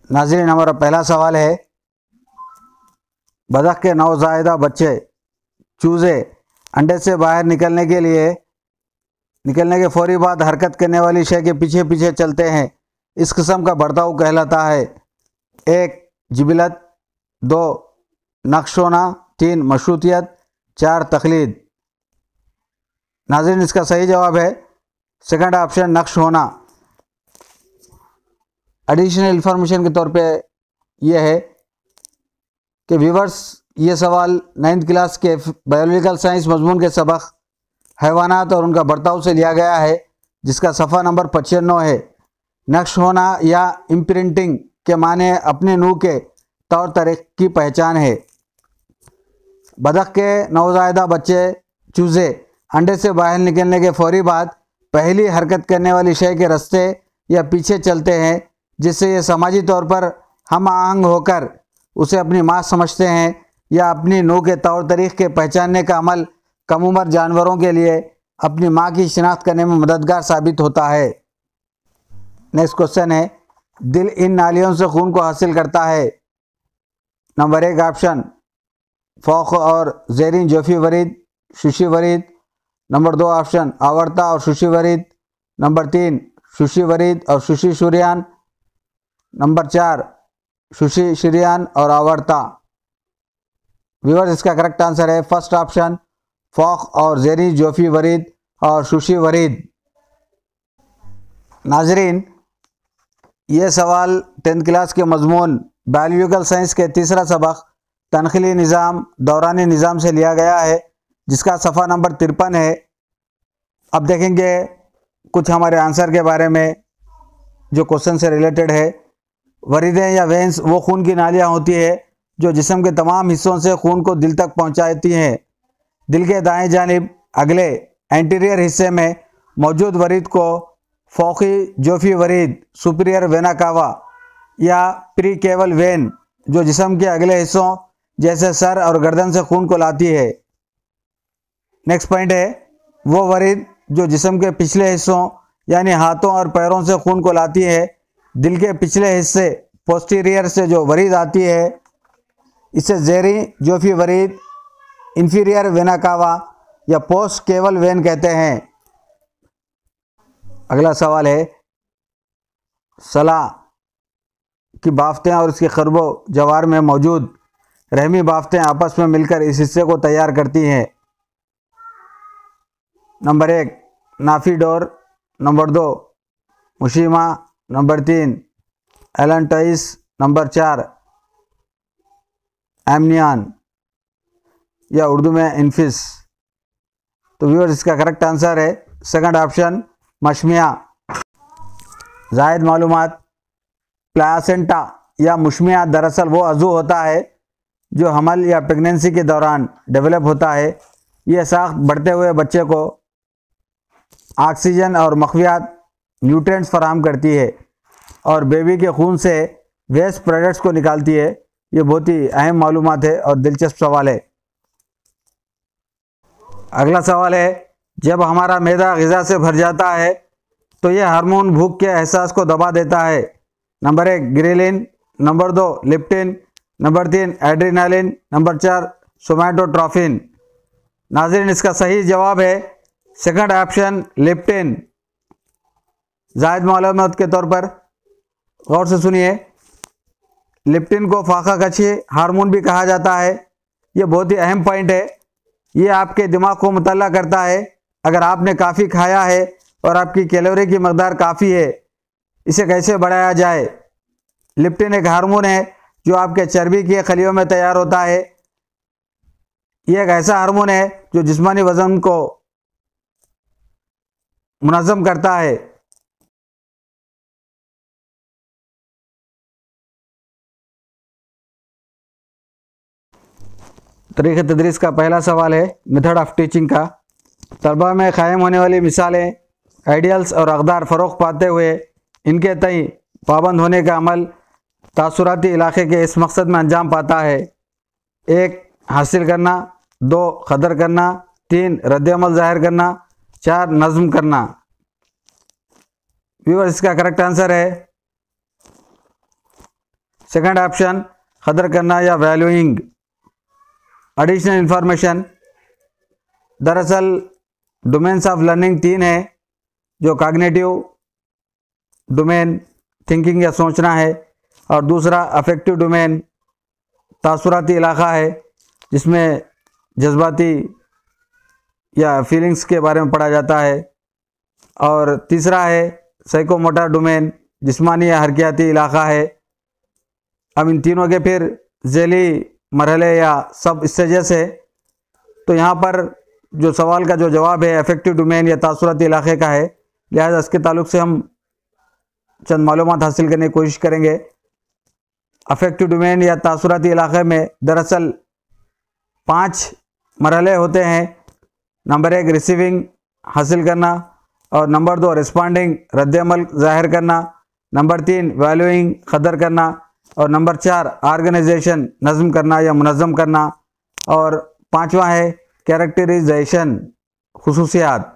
नाज़रीन, हमारा पहला सवाल है, बतख के नवज़ायदा बच्चे चूज़े अंडे से बाहर निकलने के फौरी बाद हरकत करने वाली शय के पीछे पीछे चलते हैं। इस किस्म का बर्ताव कहलाता है। 1. जिबिलत, 2. नक्श होना, 3. मशरूतियत, 4. तकलीद। नाज़रीन, इसका सही जवाब है सेकंड ऑप्शन, नक्श होना। एडिशनल इंफॉर्मेशन के तौर पे ये है कि व्यूवर्स, ये सवाल 9th क्लास के बायोलॉजिकल साइंस मजमून के सबक हैवानात और उनका बर्ताव से लिया गया है, जिसका सफ़ा नंबर 95 है। नक्श होना या इम्प्रिंटिंग के माने अपने नूह के तौर तरीक़ की पहचान है। बतख के नवज़ायदा बच्चे चूज़े अंडे से बाहर निकलने के फौरी बाद पहली हरकत करने वाली शय के रास्ते या पीछे चलते हैं, जिससे ये समाजी तौर पर हम आहंग होकर उसे अपनी माँ समझते हैं या अपनी नूह के तौर तरीक़ के पहचानने का अमल कम उम्र जानवरों के लिए अपनी माँ की शिनाख्त करने में मददगार साबित होता है। नेक्स्ट क्वेश्चन है, दिल इन नालियों से खून को हासिल करता है। नंबर 1 ऑप्शन, फ़ौक़ और ज़ेरीन जोफ़ी वरीद, शुशी वरीद। नंबर 2 ऑप्शन, आवर्ता और शुशी वरीद। नंबर 3 शुशी वरीद और शुशी शुरियान। नंबर 4 शुशी शुरियान और आवर्ता। व्यूअर्स, इसका करेक्ट आंसर है फर्स्ट ऑप्शन, फ़ौक़ और ज़ेरीन जोफ़ी वरीद और शुशी वरीद। नाजरीन, ये सवाल 10th क्लास के मजमून बायोलॉजिकल साइंस के तीसरा सबक तनख़ीली निज़ाम दौरानी निज़ाम से लिया गया है, जिसका सफ़ा नंबर 53 है। अब देखेंगे कुछ हमारे आंसर के बारे में जो क्वेश्चन से रिलेटेड है। वरीदें या वेंस वो खून की नालियाँ होती है जो जिस्म के तमाम हिस्सों से खून को दिल तक पहुँचाती हैं। दिल के दाएं जानिब अगले एंटीरियर हिस्से में मौजूद वरीद को फ़ौक़ी जोफ़ी वरीद, सुपीरियर वेना कावा या प्री केवल वेन, जो जिस्म के अगले हिस्सों जैसे सर और गर्दन से खून को लाती है। नेक्स्ट पॉइंट है, वो वरीद जो जिस्म के पिछले हिस्सों यानी हाथों और पैरों से खून को लाती है। दिल के पिछले हिस्से पोस्टीरियर से जो वरीद आती है, इसे ज़ेरी जोफ़ी वरीद, इंफीरियर वेना कावा या पोस्ट केवल वेन कहते हैं। अगला सवाल है, सलाह की बाफ्तें और इसके खरबो जवार में मौजूद रहमी बाफ्तें आपस में मिलकर इस हिस्से को तैयार करती हैं। नंबर 1 नाफीडोर, नंबर 2 मुशीमा, नंबर 3 एलेंटाइस, नंबर 4 एमनियान या उर्दू में इन्फिस। तो व्यूअर्स, इसका करेक्ट आंसर है सेकंड ऑप्शन, मशमिया। जायद मालूमात, प्लासेंटा या मुशमिया दरअसल वो अज़ू होता है जो हमल या प्रेगनेंसी के दौरान डेवलप होता है। यह साख्त बढ़ते हुए बच्चे को ऑक्सीजन और मखवियात न्यूट्रिएंट्स फराहम करती है और बेबी के खून से वेस्ट प्रोडक्ट्स को निकालती है। ये बहुत ही अहम मालूमात है और दिलचस्प सवाल है। अगला सवाल है, जब हमारा मैदा ग़िज़ा से भर जाता है तो यह हार्मोन भूख के एहसास को दबा देता है। Number 1 ghrelin, number 2 Lipton, number 3 adrenaline, number 4 सोमैटोट्रोफिन। नाज़रीन, इसका सही जवाब है सेकंड ऑप्शन, लिप्टिन। जायद मालूमात के तौर पर गौर से सुनिए, लिप्टिन को फाका कशी हार्मोन भी कहा जाता है। ये बहुत ही अहम पॉइंट है। ये आपके दिमाग को मुतल्ला करता है। अगर आपने काफ़ी खाया है और आपकी कैलोरी की मकदार काफ़ी है, इसे कैसे बढ़ाया जाए। लिप्टिन एक हार्मोन है जो आपके चर्बी की खलियों में तैयार होता है। यह एक ऐसा हार्मोन है जो जिस्मानी वज़न को मुनज़्ज़म करता है। तरीक़े तदरीस का पहला सवाल है, मेथड ऑफ टीचिंग का। तलबा में क़ायम होने वाली मिसालें, आइडियल्स और अक़दार फ़रोग़ पाते हुए इनके तय पाबंद होने का अमल तासुराती इलाक़े के इस मकसद में अंजाम पाता है। 1 हासिल करना, 2 क़दर करना, 3 रद्द-ए-अमल ज़ाहिर करना, 4 नज़्म करना। व्यूअर्स, इसका करेक्ट आंसर है सेकंड ऑप्शन कदर करना या वैल्यूइंग। एडिशनल इंफॉर्मेशन, दरअसल डोमेन्स ऑफ लर्निंग 3 है, जो कॉग्निटिव डोमेन थिंकिंग या सोचना है, और दूसरा अफेक्टिव डोमेन तासुराती इलाका है जिसमें जज्बाती या फीलिंग्स के बारे में पढ़ा जाता है, और तीसरा है साइकोमोटर डोमेन जिस्मानी या हरकियाती इलाका है। अब इन तीनों के फिर झेली मरहले या सब स्टेजेस है। तो यहाँ पर जो सवाल का जो जवाब है अफेक्टिव डोमेन या तासुराती इलाके का है, लिहाजा इसके ताल्लुक से हम चंद मालूमात हासिल करने की कोशिश करेंगे। अफेक्टिव डोमेन या तासुराती इलाके में दरअसल 5 मरहले होते हैं। नंबर 1 रिसीविंग हासिल करना, और नंबर 2 रिस्पॉन्डिंग रद्द-ए-अमल ज़ाहिर करना, नंबर 3 वैल्यूइंग कदर करना, और नंबर 4 ऑर्गेनाइजेशन नज़म करना या मुनज़्ज़म करना, और 5वां है कैरेक्टराइजेशन खुसूसियात।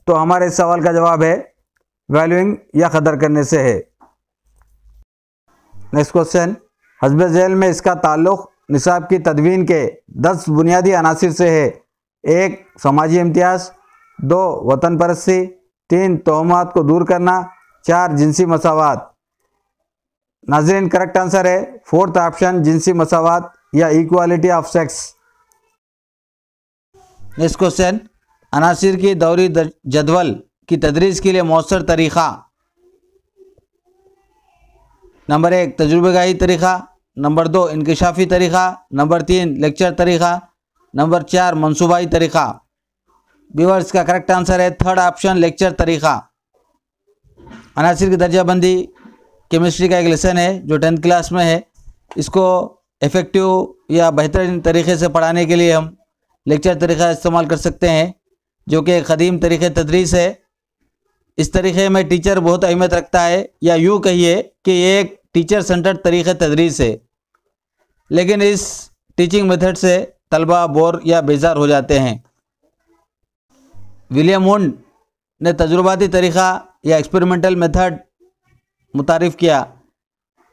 तो हमारे इस सवाल का जवाब है वैल्यूइंग या कदर करने से है। नेक्स्ट क्वेश्चन, हस्ब झेल में इसका ताल्लुक़ निसाब की तदवीन के 10 बुनियादी अनासिर से है। 1 समाजी इम्तियाज़, 2 वतन परस्ती, 3 तोहमात को दूर करना, 4 जिनसी मसावात। नाज़रीन करेक्ट आंसर है 4th ऑप्शन जिनसी मसावात या equality of sex. Next question, अनासिर की दौरी जदवल की तदरीस के लिए मौसर तरीक़ा। नंबर 1 तजुर्बेगाही तरीक़ा, नंबर 2 इंकिशाफी तरीक़ा, नंबर 3 लेक्चर तरीक़ा, नंबर 4 मनसूबाई तरीक़ा। व्यूअर्स का करेक्ट आंसर है 3rd ऑप्शन लेक्चर तरीक़ा। अनासिर की दर्जाबंदी केमिस्ट्री का एक लेसन है जो 10th क्लास में है। इसको इफ़ेक्टिव या बेहतरीन तरीक़े से पढ़ाने के लिए हम लेक्चर तरीक़ा इस्तेमाल कर सकते हैं, जो कि एक क़दीम तरीक़े तदरीस है। इस तरीक़े में टीचर बहुत अहमियत रखता है, या यूँ कहिए कि ये एक टीचर सेंटर्ड तरीक़े तदरीस है। लेकिन इस टीचिंग मेथड से तलबा बोर या बेजार हो जाते हैं। विलियम वुंड ने तजुर्बाती तरीक़ा या एक्सपेरिमेंटल मेथड मुतारिफ़ किया।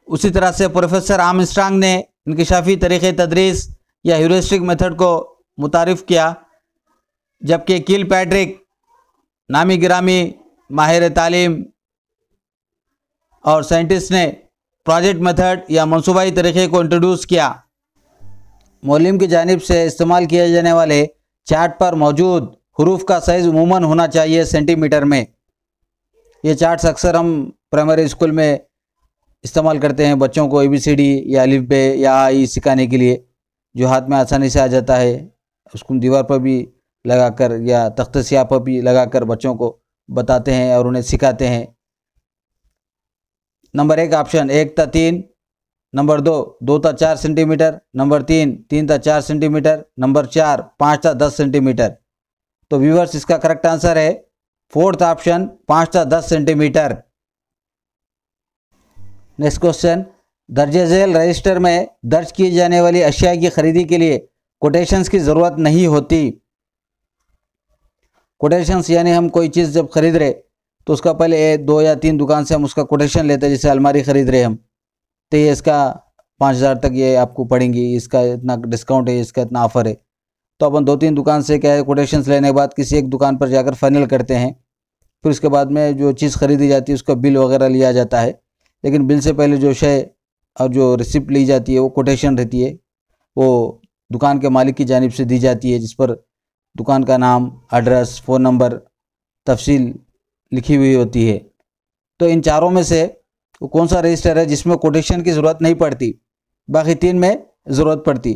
उसी तरह से प्रोफेसर आर्मस्ट्रांग ने इंकिशाफी तरीक़े तदरीस या ह्यूरिस्टिक मेथड को मुतारिफ़ किया, जबकि किल पैट्रिक नामी गिरामी माहिर तालीम और साइंटिस्ट ने प्रोजेक्ट मेथड या मनसूबाई तरीक़े को इंट्रोड्यूस किया। मौलिम की जानिब से इस्तेमाल किए जाने वाले चार्ट पर मौजूद हरूफ का साइज़ उमूमन होना चाहिए सेंटीमीटर में। ये चार्ट्स अक्सर हम प्राइमरी स्कूल में इस्तेमाल करते हैं बच्चों को ABCD या अलिफ बे या आई सिखाने के लिए, जो हाथ में आसानी से आ जाता है। उसको दीवार पर भी लगाकर या तख्त स्याह पर भी लगाकर बच्चों को बताते हैं और उन्हें सिखाते हैं। नंबर 1 ऑप्शन 1 ता 3, नंबर 2 2 ता 4 सेंटीमीटर, नंबर 3 3 ता 4 सेंटीमीटर, नंबर 4 5 ता 10 सेंटीमीटर। तो व्यूअर्स इसका करेक्ट आंसर है 4th ऑप्शन 5 ता 10 सेंटीमीटर। नेक्स्ट क्वेश्चन, दर्जे झेल रजिस्टर में दर्ज की जाने वाली अशिया की खरीदी के लिए कोटेशंस की ज़रूरत नहीं होती। कोटेशंस यानी हम कोई चीज़ जब खरीद रहे तो उसका पहले 2 या 3 दुकान से हम उसका कोटेशन लेते हैं। जैसे अलमारी ख़रीद रहे हम, तो ये इसका 5000 तक ये आपको पड़ेंगी, इसका इतना डिस्काउंट है, इसका इतना ऑफ़र है। तो अपन 2-3 दुकान से क्या है कोटेशंस लेने के बाद किसी एक दुकान पर जाकर फाइनल करते हैं। फिर उसके बाद में जो चीज़ खरीदी जाती है उसका बिल वगैरह लिया जाता है। लेकिन बिल से पहले जो शय और जो रिसिप्ट ली जाती है वो कोटेशन रहती है, वो दुकान के मालिक की जानिब से दी जाती है, जिस पर दुकान का नाम, एड्रेस, फ़ोन नंबर, तफसील लिखी हुई होती है। तो इन चारों में से वो कौन सा रजिस्टर है जिसमें कोटेशन की ज़रूरत नहीं पड़ती, बाकी 3 में ज़रूरत पड़ती?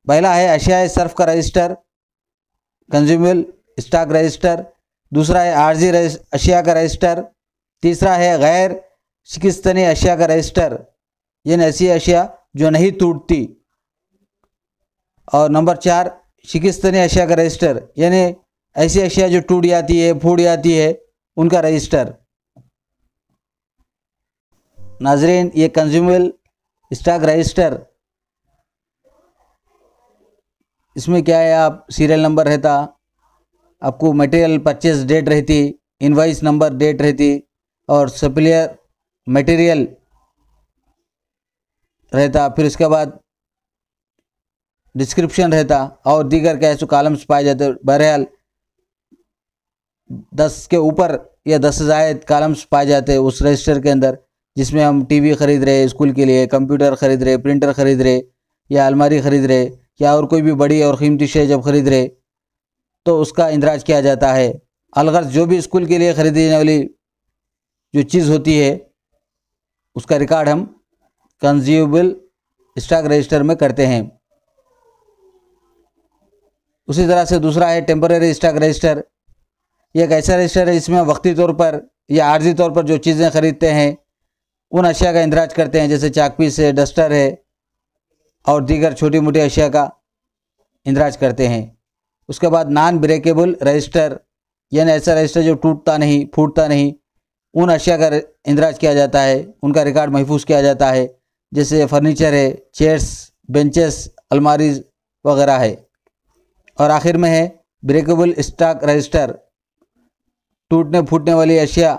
पहला है अशिया सर्फ का रजिस्टर, कंज्यूमेबल स्टॉक रजिस्टर। दूसरा है आर्जी अशिया का रजिस्टर। तीसरा है गैर शिकस्तनी अशिया का रजिस्टर, यानी ऐसी अशिया जो नहीं टूटती। और नंबर 4 शिकस्तनी अशिया का रजिस्टर, यानी ऐसी अशिया जो टूट जाती है, फूट जाती है, उनका रजिस्टर। नाजरीन, ये कंज्यूमेबल स्टॉक रजिस्टर, इसमें क्या है, आप सीरियल नंबर रहता, आपको मटेरियल परचेज डेट रहती, इनवाइस नंबर डेट रहती, और सप्लायर मटेरियल रहता, फिर इसके बाद डिस्क्रिप्शन रहता और दीगर क्या है कॉलम्स पाए जाते। बहरहाल 10 के ऊपर या 10 से ज़ायद कॉलम्स पाए जाते हैं उस रजिस्टर के अंदर, जिसमें हम टीवी ख़रीद रहे स्कूल के लिए, कंप्यूटर ख़रीद रहे, प्रिंटर ख़रीद रहे या अलमारी ख़रीद रहे या और कोई भी बड़ी और कीमती शय जब ख़रीद रहे तो उसका इंदराज किया जाता है। अलगर्ज जो भी स्कूल के लिए ख़रीदी जाने वाली जो चीज़ होती है उसका रिकॉर्ड हम कंज्यूमेबल स्टॉक रजिस्टर में करते हैं। उसी तरह से दूसरा है टेम्परेरी स्टॉक रजिस्टर। यह एक ऐसा रजिस्टर है जिसमें वक्ती तौर पर या आर्जी तौर पर जो चीज़ें खरीदते हैं उन अशिया का इंदराज करते हैं, जैसे चाकपीस है, डस्टर है और दीगर छोटी मोटी अशिया का इंदराज करते हैं। उसके बाद नॉन ब्रेकेबल रजिस्टर, यानी ऐसा रजिस्टर जो टूटता नहीं फूटता नहीं, उन अशिया का इंदराज किया जाता है, उनका रिकॉर्ड महफूज किया जाता है, जैसे फर्नीचर है, चेयर्स, बेंचेस, अलमारीज वगैरह है। और आखिर में है ब्रेकेबल स्टॉक रजिस्टर, टूटने फूटने वाली अशिया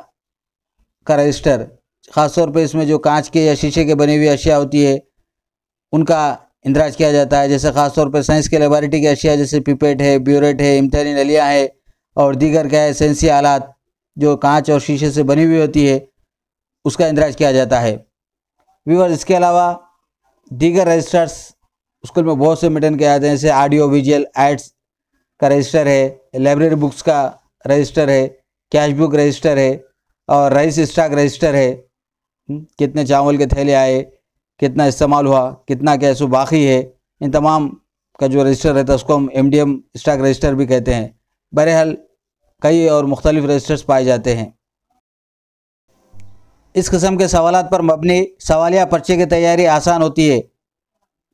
का रजिस्टर। ख़ासतौर पर इसमें जो कांच के या शीशे के बनी हुई अशिया होती है उनका इंदराज किया जाता है, जैसे ख़ासतौर पर साइंस के लेबॉरेटरी की अशिया जैसे पिपेट है, ब्यूरेट है, इम्तिहानी नलियाँ है और दीगर क्या है सेंसी आलात जो कांच और शीशे से बनी हुई होती है उसका इंदराज किया जाता है। व्यूअर्स, इसके अलावा दीगर रजिस्टर्स स्कूल में बहुत से मेंटेन किए जाते हैं, जैसे ऑडियो विजुअल एड्स का रजिस्टर है, लाइब्रेरी बुक्स का रजिस्टर है, कैश बुक रजिस्टर है और राइस स्टॉक रजिस्टर है। कितने चावल के थैले आए, कितना इस्तेमाल हुआ, कितना क्या सो बाकी है, इन तमाम का जो रजिस्टर रहता है उसको हम MDM स्टॉक रजिस्टर भी कहते हैं। बहरहाल कई और मुख्तलिफ रजिस्टर्स पाए जाते हैं। इस किस्म के सवालात पर मबनी सवालिया पर्चे की तैयारी आसान होती है।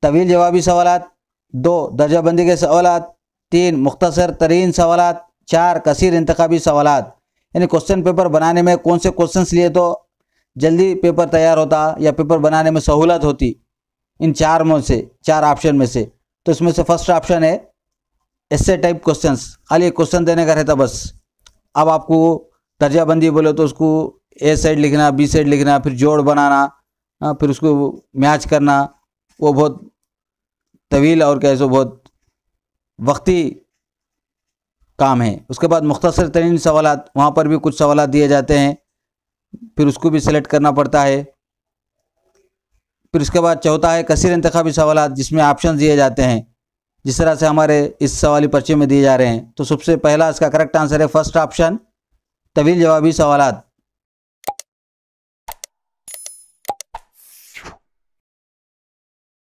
तवील जवाबी सवालात, 2 दर्जाबंदी के सवालात, 3 मुख्तसर तरीन सवालात, 4 कसीर इंतखाबी सवालात। यानी क्वेश्चन पेपर बनाने में कौन से क्वेश्चंस लिए तो जल्दी पेपर तैयार होता या पेपर बनाने में सहूलत होती, इन 4 में से 4 ऑप्शन में से। तो इसमें से फर्स्ट ऑप्शन है ऐसे टाइप क्वेश्चंस, खाली क्वेश्चन देने का रहता बस। अब आपको दर्जाबंदी बोले तो उसको ए साइड लिखना, बी साइड लिखना, फिर जोड़ बनाना, फिर उसको मैच करना, वो बहुत तवील और कैसे बहुत वक्ती काम है। उसके बाद मुख्तसर तरीन सवालात, वहाँ पर भी कुछ सवालात दिए जाते हैं, फिर उसको भी सिलेक्ट करना पड़ता है। फिर उसके बाद चौथा है कसीर इंतखाबी सवालात, जिसमें ऑप्शन दिए जाते हैं जिस तरह से हमारे इस सवाली पर्चे में दिए जा रहे हैं। तो सबसे पहला इसका करेक्ट आंसर है फर्स्ट ऑप्शन तवील जवाबी सवालात।